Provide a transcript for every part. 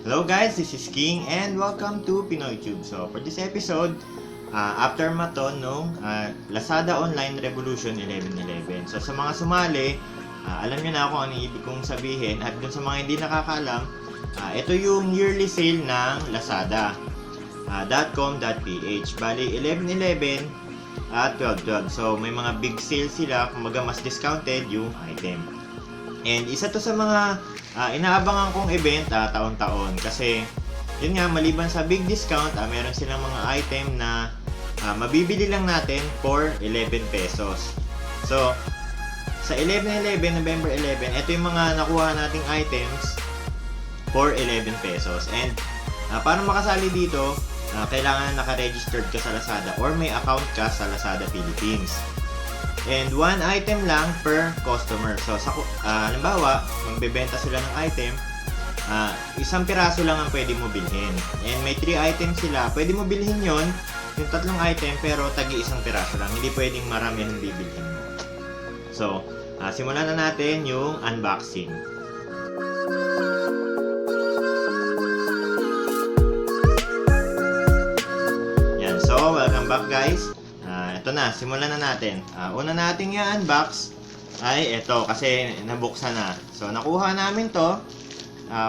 Hello guys, this is King and welcome to Pinoy Tube. So for this episode, after maton nung Lazada Online Revolution 11.11. So sa mga sumali, alam nyo na kung ano ibig kong sabihin. At dun sa mga hindi nakakaalam, ito yung yearly sale ng Lazada .com.ph. Bali 11.11 at 12.12. So may mga big sale sila, kumbaga mas discounted yung item. And isa to sa mga inaabangan kong event taon-taon kasi yun nga, maliban sa big discount, meron silang mga item na mabibili lang natin for 11 pesos. So sa 11.11, November 11, ito yung mga nakuha nating items for 11 pesos. And para makasali dito, kailangan naka-registered ka sa Lazada or may account ka sa Lazada Philippines. And one item lang per customer. So sa halimbawa, magbebenta sila ng item, isang piraso lang ang pwede mo bilhin. And may 3 items sila. Pwede mo bilhin yon, yung 3 item, pero tagi isang piraso lang. Hindi pwedeng marami ang bibilhin mo. So, simulan na natin yung unboxing. Yan. So, welcome back guys. Ito na, simulan na natin. Una nating i-unbox ay ito kasi nabuksan na. So, nakuha namin to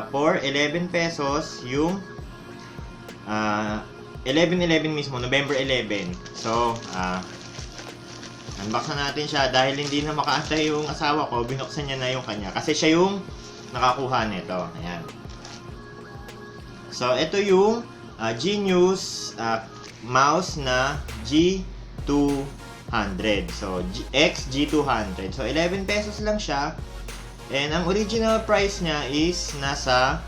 for 11 pesos yung 11.11 mismo, November 11. So, unbox na natin siya dahil hindi na makaantay yung asawa ko, binuksan niya na yung kanya kasi siya yung nakakuha nito. Ayan. So, ito yung Genius mouse na G200. So, XG200. So, 11 pesos lang siya. And ang original price niya is nasa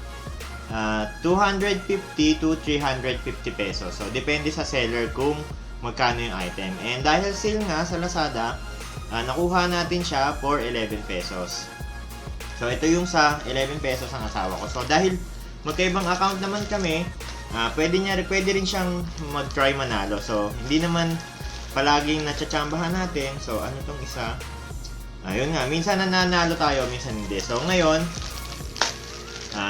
250 to 350 pesos. So, depende sa seller kung magkano yung item. And dahil sale nga sa Lazada, nakuha natin siya for 11 pesos. So, ito yung sa 11 pesos ang asawa ko. So, dahil magkaibang account naman kami, pwede rin siyang mag-try manalo. So, hindi naman palaging natsatsambahan natin. So, ano tong isa? Ayun nga, minsan nananalo tayo, minsan hindi. So, ngayon,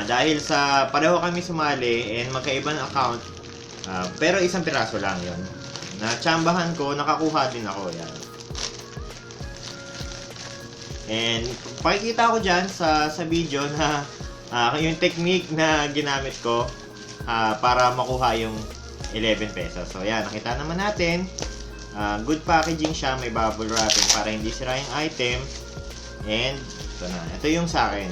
dahil sa pareho kami sumali and magkaibang account, pero isang piraso lang yon. Natsambahan ko, nakakuha din ako. Yan. And, pakikita ko dyan sa video na yung technique na ginamit ko para makuha yung 11 pesos. So, yan, nakita naman natin. Good packaging siya, may bubble wrapping para hindi sira yung item. And ito na, ito yung sa akin.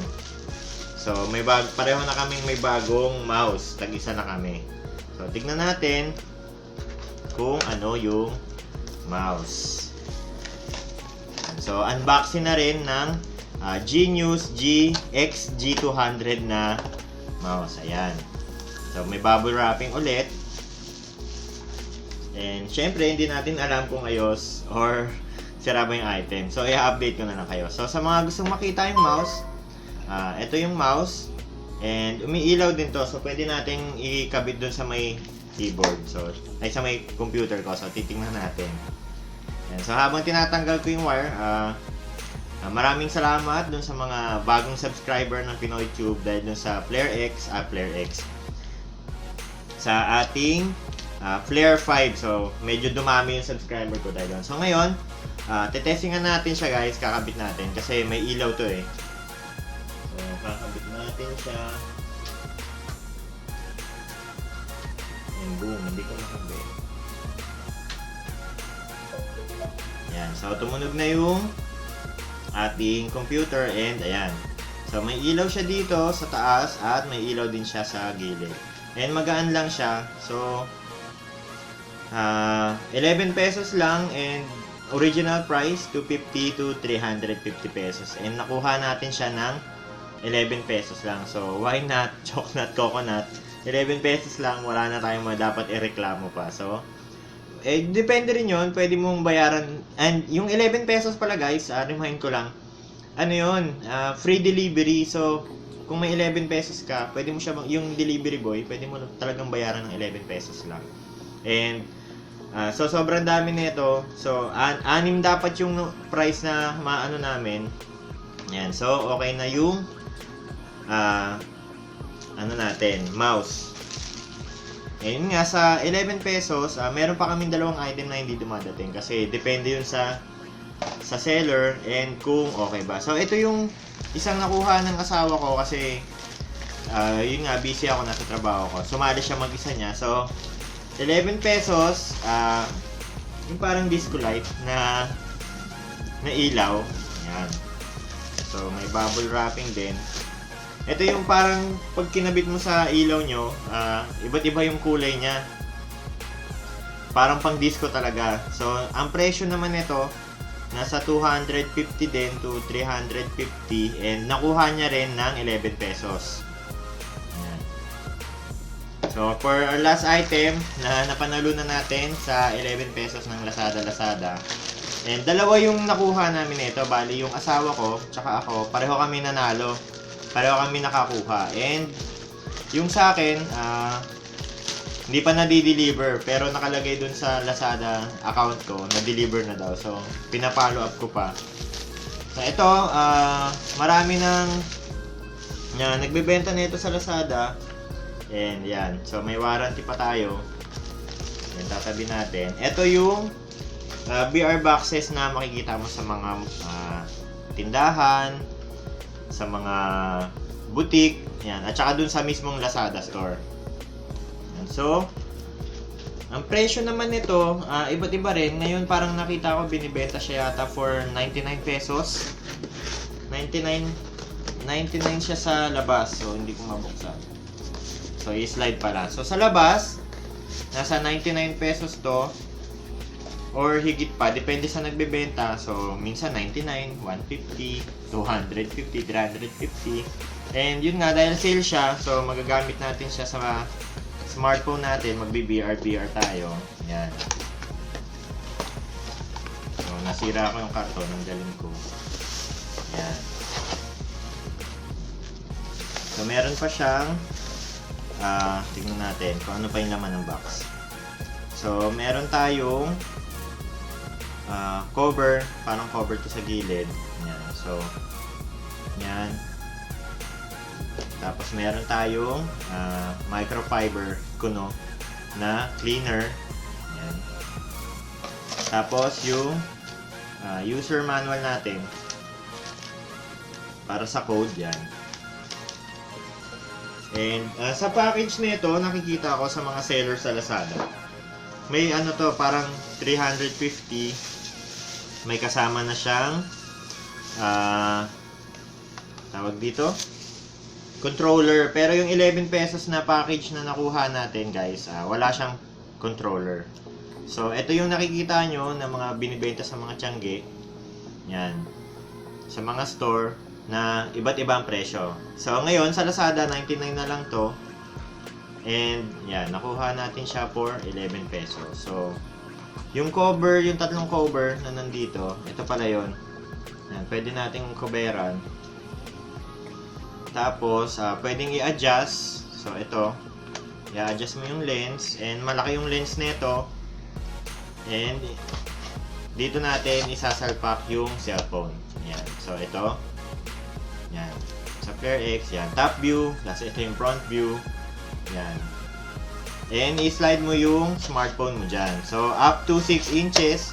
So pareho na kaming may bagong mouse, tag-isa na kami. So tignan natin kung ano yung mouse. So unboxing na rin ng Genius XG200 na mouse. Ayan. So may bubble wrapping ulit. And syempre, hindi natin alam kung ayos or sira ba yung item. So, i-update ko na lang kayo. So, sa mga gustong makita yung mouse, ito yung mouse. And umiilaw din to. So, pwede nating ikabit dun sa may keyboard. So, ay sa may computer ko. So, titingnan natin. And, so, habang tinatanggal ko yung wire, maraming salamat dun sa mga bagong subscriber ng Pinoy Tube dahil dun sa Flare X, sa ating Flare 5. So, medyo dumami yung subscriber ko dahil doon. So, ngayon, tetestingan natin siya guys. Kakabit natin kasi may ilaw to eh. So, kakabit natin siya. And boom, hindi ko makabit. Yan. So, tumunog na yung ating computer and ayan. So, may ilaw siya dito sa taas at may ilaw din siya sa gilid. And magaan lang siya. So, 11 pesos lang and original price 250 to 350 pesos. And nakuha natin siya ng 11 pesos lang. So, why not? Chocolate coconut. 11 pesos lang, wala na tayong dapat ireklamo pa. So, depende rin yun. Pwede mong bayaran. And yung 11 pesos pala guys, remind ko lang, ano yun, free delivery. So, kung may 11 pesos ka, pwede mo siya, yung delivery boy, pwede mo talagang bayaran ng 11 pesos lang. And, so sobrang dami nito. So, 6 dapat yung price na maano namin. Yan. So, okay na yung ano natin, mouse. Ayun nga, sa 11 pesos, meron pa kaming dalawang item na hindi dumadating kasi depende yun sa seller and kung okay ba. So, ito yung isang nakuha ng asawa ko kasi yun nga, busy ako, nasa trabaho ko. Sumali siya mag-isa niya. So, 11 pesos, yung parang disco light na ilaw. Yan. So, may bubble wrapping din. Ito yung parang pag kinabit mo sa ilaw nyo, iba't iba yung kulay niya. Parang pang disco talaga. So, ang presyo naman nito, nasa 250 din to 350 and nakuha niya rin ng 11 pesos. Ayan. So, for our last item na napanalunan natin sa 11 pesos ng Lazada. And dalawa yung nakuha namin nito. Bali, yung asawa ko, tsaka ako, pareho kami nanalo. Pareho kami nakakuha. And yung sa akin, hindi pa na-deliver pero nakalagay dun sa Lazada account ko, na-deliver na daw. So, pina-follow up ko pa. So, ito, marami nang nagbebenta nito sa Lazada. And yan. So, may warranty pa tayo. Yan, tatabi natin. Ito yung BR boxes na makikita mo sa mga tindahan, sa mga boutique, yan, at saka dun sa mismong Lazada store. Yan. So, ang presyo naman nito, iba't iba rin. Ngayon parang nakita ko binibenta siya yata for 99 pesos. 99 siya sa labas, so hindi ko mabuksan. So, i-slide pala. So, sa labas, nasa 99 pesos to, or higit pa, depende sa nagbebenta. So, minsan 99, 150, 250, 350. And yun nga, dahil sale siya, so magagamit natin siya sa smartphone natin. Magbi-BR tayo. Yan. So, nasira ko yung karton, ang galing ko. Yan. So, meron pa siyang tingnan natin kung ano pa yung laman ng box. So, meron tayong cover, parang cover to sa gilid. Yan. So, yan. Tapos meron tayong microfiber kuno na cleaner. Yan. Tapos yung user manual natin para sa code yan. And sa package nito, nakikita ko sa mga seller sa Lazada. May ano to, parang 350. May kasama na siyang tawag dito, controller. Pero yung 11 pesos na package na nakuha natin, guys, wala siyang controller. So, ito yung nakikita nyo na mga binibenta sa mga tiyangge. Yan. Sa mga store na iba't ibang presyo. So, ngayon sa Lazada, 99 na lang to. And, yan, nakuha natin siya for 11 pesos. So, yung cover, yung tatlong cover na nandito, ito pala yun. Yan, pwede nating coveran. Tapos, pwedeng i-adjust. So, ito. I-adjust mo yung lens. And malaki yung lens nito. And, dito natin isasalpak yung cellphone. Yan. So, ito. Yan. Sa Flare X, yan. Top view. Tapos, ito yung front view. Yan. And i-slide mo yung smartphone mo dyan. So, up to 6 inches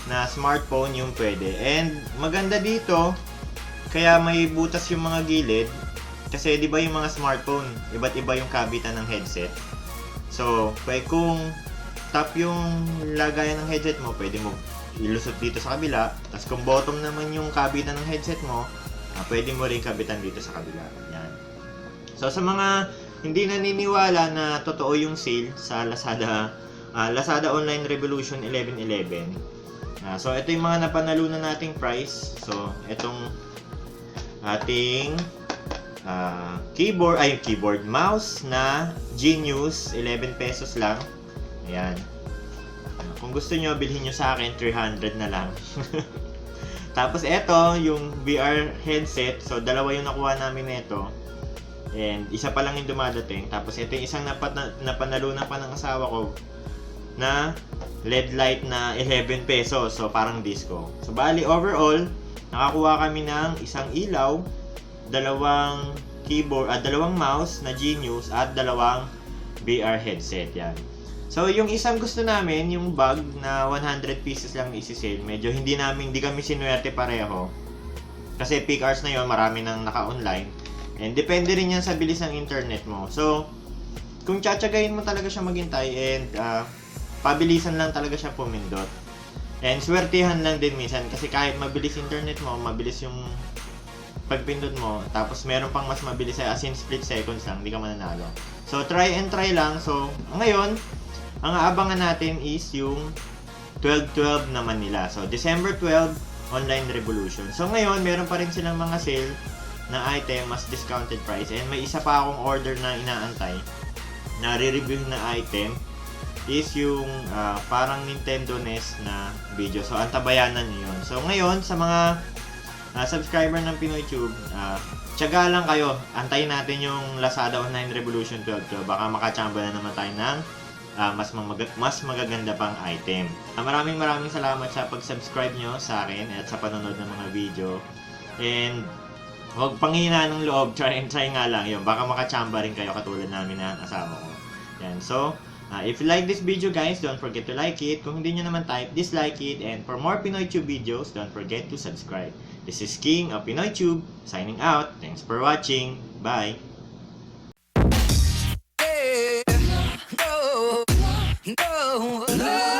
na smartphone yung pwede. And maganda dito, kaya may butas yung mga gilid. Kasi di ba yung mga smartphone, iba't iba yung kabitan ng headset. So, kung top yung lagayan ng headset mo, pwede mo ilusot dito sa kabila. Tapos kung bottom naman yung kabitan ng headset mo, pwede mo rin kabitan dito sa kabila. Yan. So, sa mga hindi naniniwala na totoo yung sale sa Lazada, Lazada Online Revolution 1111. So, ito yung mga napanalunan nating price. So, itong ating keyboard mouse na Genius, 11 pesos lang. Ayan. Kung gusto nyo, bilhin nyo sa akin, 300 na lang. Tapos, ito, yung VR headset. So, dalawa yung nakuha namin nito. And isa pa lang yung dumadating. Tapos ito yung isang napanalunan pa ng asawa ko na LED light na 11 pesos. So parang disco. So bali overall, nakakuha kami ng isang ilaw, dalawang keyboard, dalawang mouse na Genius at dalawang VR headset. Yan. So, yung isang gusto namin, yung bag na 100 pieces lang isi-sale. Medyo hindi kami sinuwerte pareho. Kasi peak hours na yon, marami nang naka-online. And depende rin yan sa bilis ng internet mo. So, kung tsatsagayin mo talaga siya maghintay and pabilisan lang talaga siya pumindot. And swertihan lang din minsan kasi kahit mabilis internet mo, mabilis yung pagpindot mo, tapos meron pang mas mabilis as in split seconds lang, hindi ka mananalo. So, try and try lang. So, ngayon, ang aabangan natin is yung 12/12 naman nila. So, December 12, Online Revolution. So, ngayon, meron pa rin silang mga sale na item, mas discounted price. And may isa pa akong order na inaantay na re-review na item is yung parang Nintendo NES na video. So, antabayanan nyo yun. So, ngayon, sa mga subscriber ng PinoyTube, tiyaga lang kayo. Antayin natin yung Lazada Online Revolution 12/12. Baka makachamba na naman tayo ng mas magaganda pang item. Maraming salamat sa pag-subscribe nyo sa akin at sa panonood ng mga video. And huwag panghina ng loob, try nga lang yun. Baka makachamba rin kayo katulad namin na asawa ko. Yan. So, if you like this video guys, don't forget to like it. Kung hindi nyo naman type, dislike it. And for more PinoyTube videos, don't forget to subscribe. This is King of PinoyTube, signing out. Thanks for watching. Bye! No.